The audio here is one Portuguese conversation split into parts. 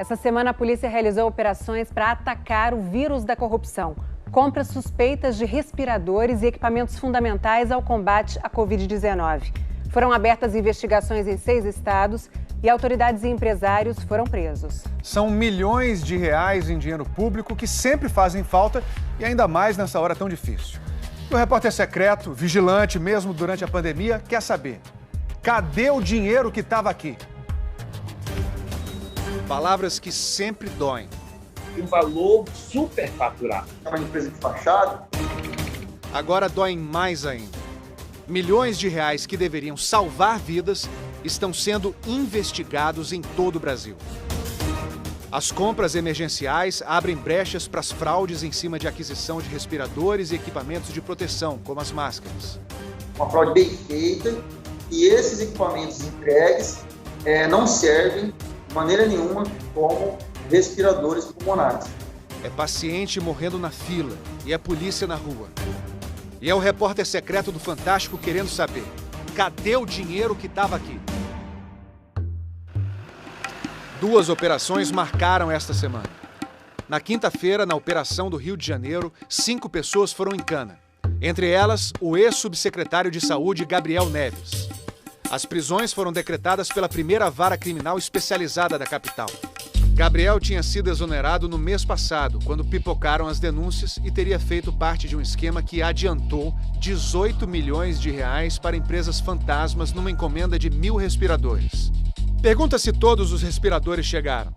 Essa semana, a polícia realizou operações para atacar o vírus da corrupção. Compras suspeitas de respiradores e equipamentos fundamentais ao combate à Covid-19. Foram abertas investigações em 6 estados e autoridades e empresários foram presos. São milhões de reais em dinheiro público que sempre fazem falta e ainda mais nessa hora tão difícil. E o repórter secreto, vigilante mesmo durante a pandemia, quer saber: cadê o dinheiro que estava aqui? Palavras que sempre doem. Um valor superfaturado. É uma empresa de fachada. Agora doem mais ainda. Milhões de reais que deveriam salvar vidas estão sendo investigados em todo o Brasil. As compras emergenciais abrem brechas para as fraudes em cima de aquisição de respiradores e equipamentos de proteção, como as máscaras. Uma fraude bem feita, e esses equipamentos entregues não servem de maneira nenhuma como respiradores pulmonares. É paciente morrendo na fila e é polícia na rua. E é o repórter secreto do Fantástico querendo saber: cadê o dinheiro que estava aqui? 2 operações marcaram esta semana. Na quinta-feira, na operação do Rio de Janeiro, 5 pessoas foram em cana. Entre elas, o ex-subsecretário de Saúde, Gabriel Neves. As prisões foram decretadas pela primeira vara criminal especializada da capital. Gabriel tinha sido exonerado no mês passado, quando pipocaram as denúncias, e teria feito parte de um esquema que adiantou 18 milhões de reais para empresas fantasmas numa encomenda de 1.000 respiradores. Pergunta se todos os respiradores chegaram.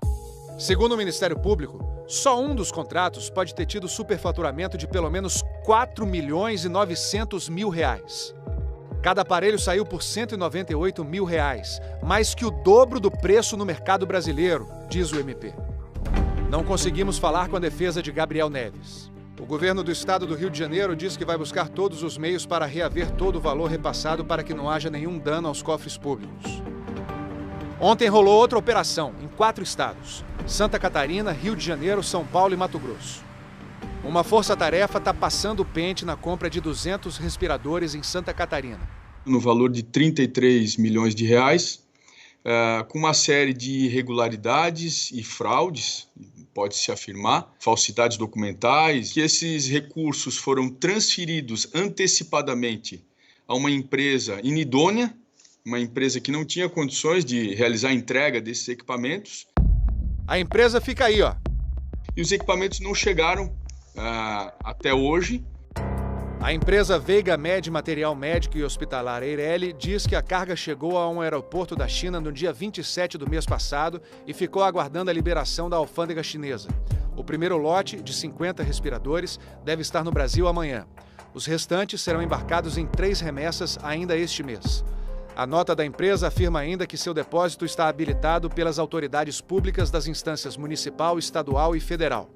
Segundo o Ministério Público, só um dos contratos pode ter tido superfaturamento de pelo menos 4 milhões e 900 mil reais. Cada aparelho saiu por 198 mil reais, mais que o dobro do preço no mercado brasileiro, diz o MP. Não conseguimos falar com a defesa de Gabriel Neves. O governo do estado do Rio de Janeiro diz que vai buscar todos os meios para reaver todo o valor repassado para que não haja nenhum dano aos cofres públicos. Ontem rolou outra operação em 4 estados: Santa Catarina, Rio de Janeiro, São Paulo e Mato Grosso. Uma força-tarefa está passando o pente na compra de 200 respiradores em Santa Catarina. No valor de 33 milhões de reais, com uma série de irregularidades e fraudes, pode-se afirmar, falsidades documentais, que esses recursos foram transferidos antecipadamente a uma empresa inidônea, uma empresa que não tinha condições de realizar a entrega desses equipamentos. A empresa fica aí, ó. E os equipamentos não chegaram até hoje. A empresa Veiga Med Material Médico e Hospitalar Eireli diz que a carga chegou a um aeroporto da China no dia 27 do mês passado e ficou aguardando a liberação da alfândega chinesa. O primeiro lote, de 50 respiradores, deve estar no Brasil amanhã. Os restantes serão embarcados em 3 remessas ainda este mês. A nota da empresa afirma ainda que seu depósito está habilitado pelas autoridades públicas das instâncias municipal, estadual e federal.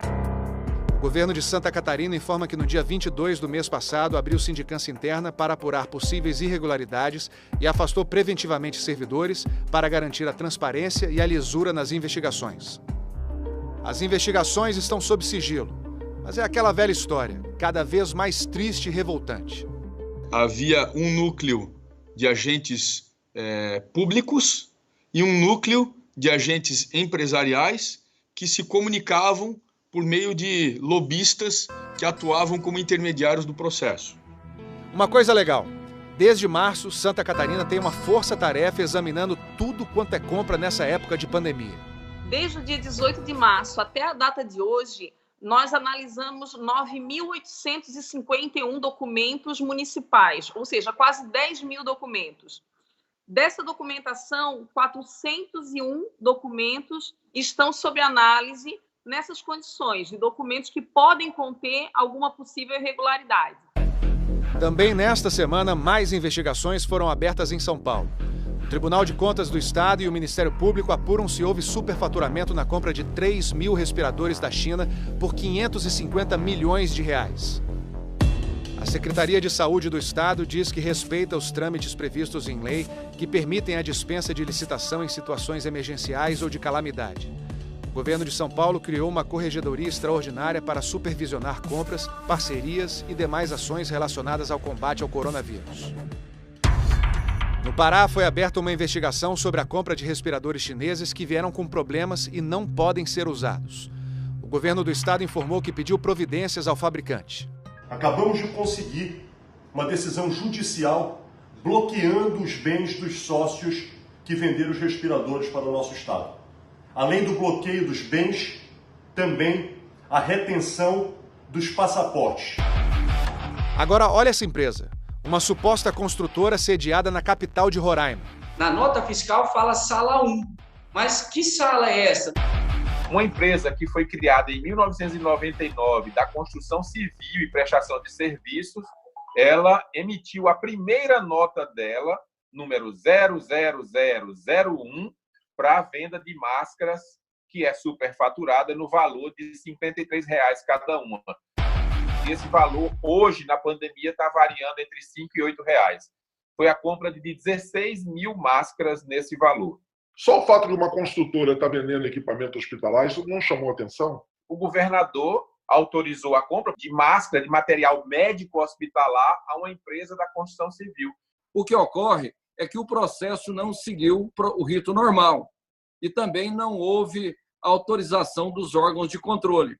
O governo de Santa Catarina informa que no dia 22 do mês passado abriu sindicância interna para apurar possíveis irregularidades e afastou preventivamente servidores para garantir a transparência e a lisura nas investigações. As investigações estão sob sigilo, mas é aquela velha história, cada vez mais triste e revoltante. Havia um núcleo de agentes públicos e um núcleo de agentes empresariais que se comunicavam por meio de lobistas que atuavam como intermediários do processo. Uma coisa legal: desde março, Santa Catarina tem uma força-tarefa examinando tudo quanto é compra nessa época de pandemia. Desde o dia 18 de março até a data de hoje, nós analisamos 9.851 documentos municipais, ou seja, quase 10 mil documentos. Dessa documentação, 401 documentos estão sob análise nessas condições, de documentos que podem conter alguma possível irregularidade. Também nesta semana, mais investigações foram abertas em São Paulo. O Tribunal de Contas do Estado e o Ministério Público apuram se houve superfaturamento na compra de 3.000 respiradores da China por 550 milhões de reais. A Secretaria de Saúde do Estado diz que respeita os trâmites previstos em lei que permitem a dispensa de licitação em situações emergenciais ou de calamidade. O governo de São Paulo criou uma corregedoria extraordinária para supervisionar compras, parcerias e demais ações relacionadas ao combate ao coronavírus. No Pará, foi aberta uma investigação sobre a compra de respiradores chineses que vieram com problemas e não podem ser usados. O governo do estado informou que pediu providências ao fabricante. Acabamos de conseguir uma decisão judicial bloqueando os bens dos sócios que venderam os respiradores para o nosso estado. Além do bloqueio dos bens, também a retenção dos passaportes. Agora, olha essa empresa. Uma suposta construtora sediada na capital de Roraima. Na nota fiscal fala sala 1. Mas que sala é essa? Uma empresa que foi criada em 1999 da construção civil e prestação de serviços, ela emitiu a primeira nota dela, número 00001, para a venda de máscaras, que é superfaturada no valor de R$ 53 cada uma. Esse valor, hoje, na pandemia, está variando entre R$ 5 e R$ 8. Foi a compra de 16 mil máscaras nesse valor. Só o fato de uma construtora estar vendendo equipamento hospitalar, isso não chamou atenção? O governador autorizou a compra de máscara, de material médico hospitalar, a uma empresa da construção civil. O que ocorre é que o processo não seguiu o rito normal e também não houve autorização dos órgãos de controle.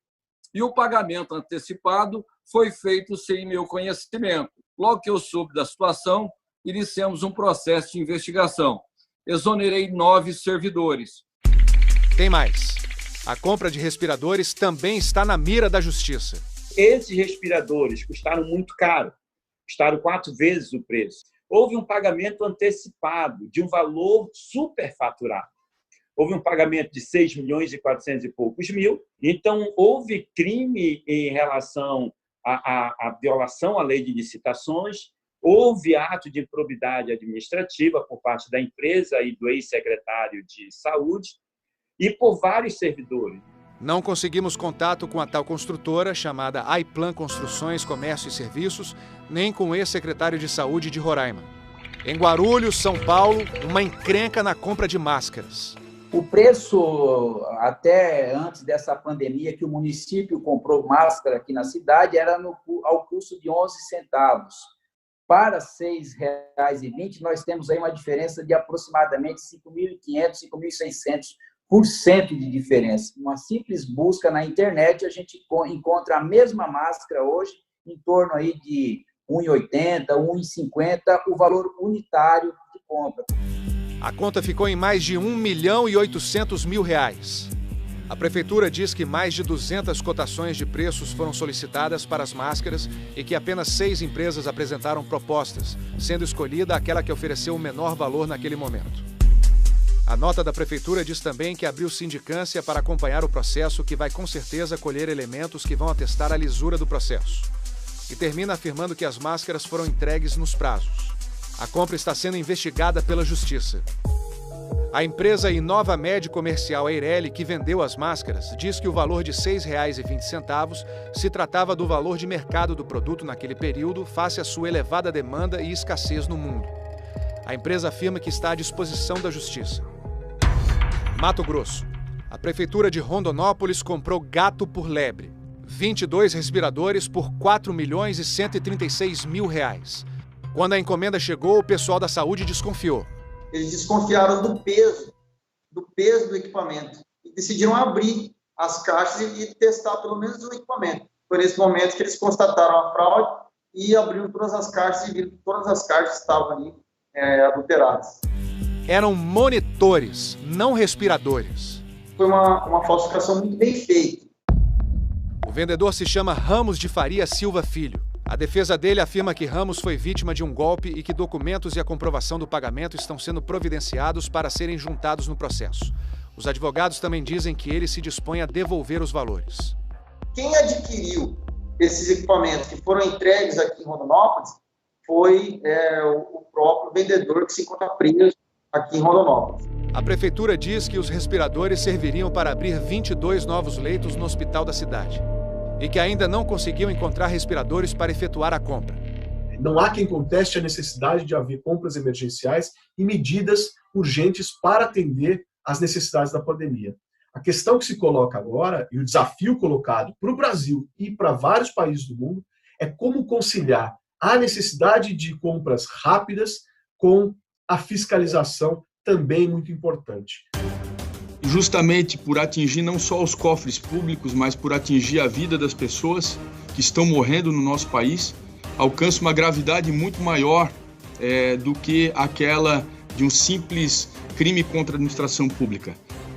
E o pagamento antecipado foi feito sem meu conhecimento. Logo que eu soube da situação, iniciamos um processo de investigação. Exonerei 9 servidores. Tem mais. A compra de respiradores também está na mira da justiça. Esses respiradores custaram muito caro, custaram 4 vezes o preço. Houve um pagamento antecipado de um valor superfaturado. Houve um pagamento de 6 milhões e 400 e poucos mil. Então, houve crime em relação à violação à lei de licitações, houve ato de improbidade administrativa por parte da empresa e do ex-secretário de Saúde e por vários servidores. Não conseguimos contato com a tal construtora, chamada Aiplan Construções, Comércio e Serviços, nem com o ex-secretário de Saúde de Roraima. Em Guarulhos, São Paulo, uma encrenca na compra de máscaras. O preço, até antes dessa pandemia, que o município comprou máscara aqui na cidade, era ao custo de 11 centavos. Para R$ 6,20, nós temos aí uma diferença de aproximadamente 5.500, 5.600% de diferença. Uma simples busca na internet, a gente encontra a mesma máscara hoje, em torno aí de R$ 1,80, R$ 1,50, o valor unitário de compra. A conta ficou em mais de R$ 1.800.000. A prefeitura diz que mais de 200 cotações de preços foram solicitadas para as máscaras e que apenas 6 empresas apresentaram propostas, sendo escolhida aquela que ofereceu o menor valor naquele momento. A nota da prefeitura diz também que abriu sindicância para acompanhar o processo, que vai com certeza colher elementos que vão atestar a lisura do processo. E termina afirmando que as máscaras foram entregues nos prazos. A compra está sendo investigada pela Justiça. A empresa Inovamed Comercial Eireli, que vendeu as máscaras, diz que o valor de R$ 6,20 se tratava do valor de mercado do produto naquele período, face à sua elevada demanda e escassez no mundo. A empresa afirma que está à disposição da Justiça. Mato Grosso. A prefeitura de Rondonópolis comprou gato por lebre. 22 respiradores por R$ 4.136.000. Quando a encomenda chegou, o pessoal da saúde desconfiou. Eles desconfiaram do peso do equipamento e decidiram abrir as caixas e testar pelo menos o equipamento. Foi nesse momento que eles constataram a fraude e abriram todas as caixas e viram que todas as caixas estavam ali adulteradas. Eram monitores, não respiradores. Foi uma falsificação muito bem feita. O vendedor se chama Ramos de Faria Silva Filho. A defesa dele afirma que Ramos foi vítima de um golpe e que documentos e a comprovação do pagamento estão sendo providenciados para serem juntados no processo. Os advogados também dizem que ele se dispõe a devolver os valores. Quem adquiriu esses equipamentos que foram entregues aqui em Rondonópolis foi o próprio vendedor que se encontra preso aqui em Rondonópolis. A prefeitura diz que os respiradores serviriam para abrir 22 novos leitos no hospital da cidade e que ainda não conseguiu encontrar respiradores para efetuar a compra. Não há quem conteste a necessidade de haver compras emergenciais e medidas urgentes para atender às necessidades da pandemia. A questão que se coloca agora, e o desafio colocado para o Brasil e para vários países do mundo, é como conciliar a necessidade de compras rápidas com a fiscalização também muito importante. Justamente por atingir não só os cofres públicos, mas por atingir a vida das pessoas que estão morrendo no nosso país, alcança uma gravidade muito maior do que aquela de um simples crime contra a administração pública.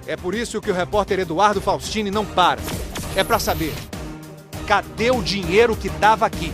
É por isso que o repórter Eduardo Faustini não para. É para saber, cadê o dinheiro que estava aqui?